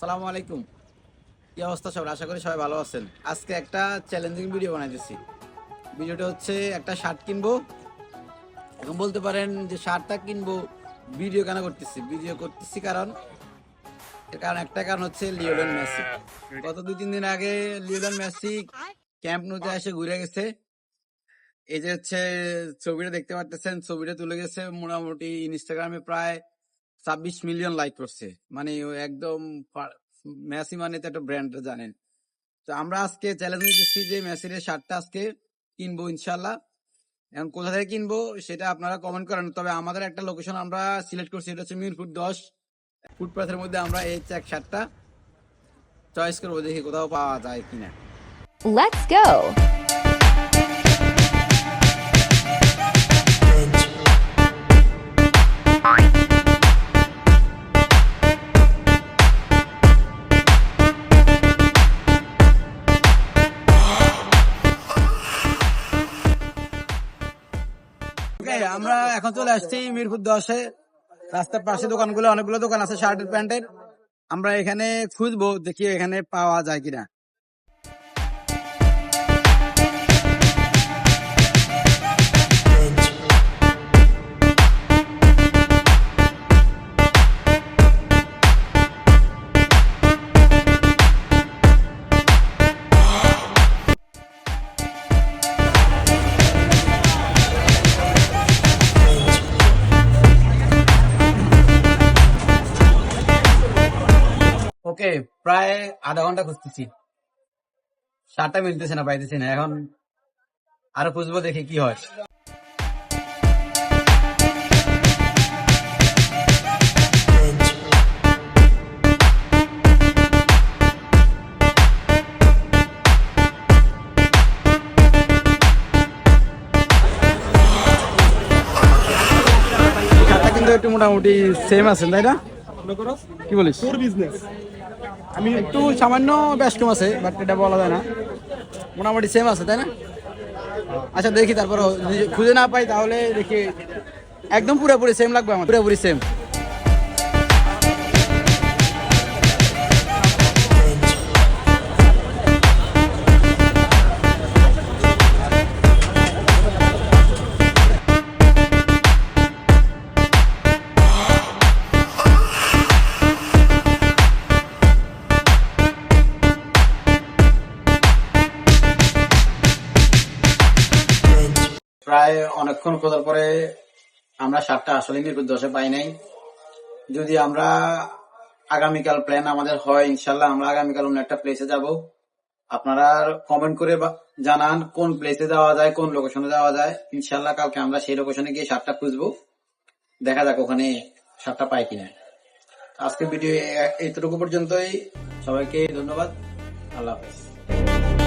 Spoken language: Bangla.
আসসালামু আলাইকুম। কি অবস্থা সবার? আশা করি সবাই ভালো আছেন। আজকে একটা চ্যালেঞ্জিং ভিডিও বানাইতেছি। ভিডিওটা হচ্ছে একটা শার্ট কিনবো। এখন বলতে পারেন যে শার্টটা কিনবো, ভিডিও কেন করতেছি? ভিডিও করতেছি এর কারণ একটাই কারণ হচ্ছে লিওনেল মেসি। গত 2-3 দিন আগে লিওনেল মেসি ক্যাম্প নুতে এসে ঘুরে গেছে। এই যে হচ্ছে ছবিটা দেখতে পারতেছেন, ছবিটা তুলে গেছে মোটামুটি ইনস্টাগ্রামে প্রায় 26 মিলিয়ন লাইক করছে। মানে ও একদম মেসি মানে তো একটা ব্র্যান্ড জানেন। তো আমরা আজকে চ্যালেঞ্জ নিতেছি যে মেসির শার্টটা আজকে কিনবো ইনশাল্লাহ। এখন কোথা থেকে কিনবো সেটা আপনারা কমেন্ট করেন। তবে আমাদের একটা লোকেশন আমরা সিলেক্ট করছি, এটা হচ্ছে মিরপুর 10 ফুটপাথের মধ্যে আমরা এই চেক শার্টটা চয়েস করবো, দেখি কোথাও পাওয়া যায় কিনা। Let's go! আমরা এখন চলে আসছি মিরপুর 10-এ। রাস্তার পাশে দোকানগুলো, অনেকগুলো দোকান আছে শার্টের প্যান্টের। আমরা এখানে খুঁজবো, দেখি এখানে পাওয়া যায় কিনা। ওকে, প্রায় আধা ঘন্টা খুঁজতেছি, শার্টটা মিলতেছে না, পাইতেছি না। এখন আরো খুঁজবো, দেখি কি হয়। শার্টটা কিন্তু একটু মোটামুটি সেম আছে, তাই না? কি বলিস? আমি একটু সামান্য বেশ কম আছে, বাট এটা বলা যায় না। মোটামুটি সেম আছে, তাই না? আচ্ছা দেখি, তারপর খুঁজে না পাই তাহলে দেখি। একদম পুরোপুরি সেম লাগবে আমার, পুরোপুরি সেম। প্রায় অনেকক্ষণ খোঁজার পরে আমরা শার্টটা আসলে মিরপুর 10-এ পাই নাই। যদি আমরা আগামীকাল প্ল্যান আমাদের হয়, ইনশাল্লাহ আমরা আগামীকাল অন্য একটা প্লেসে যাব। আপনারা কমেন্ট করে জানান কোন প্লেসে যাওয়া যায়, কোন লোকেশনে যাওয়া যায়। ইনশাল্লাহ কালকে আমরা সেই লোকেশনে গিয়ে শার্টটা খুঁজবো, দেখা যাক ওখানে শার্টটা পাই কিনা। আজকে ভিডিও এইটুকু পর্যন্তই। সবাইকে ধন্যবাদ। আল্লাহ হাফেজ।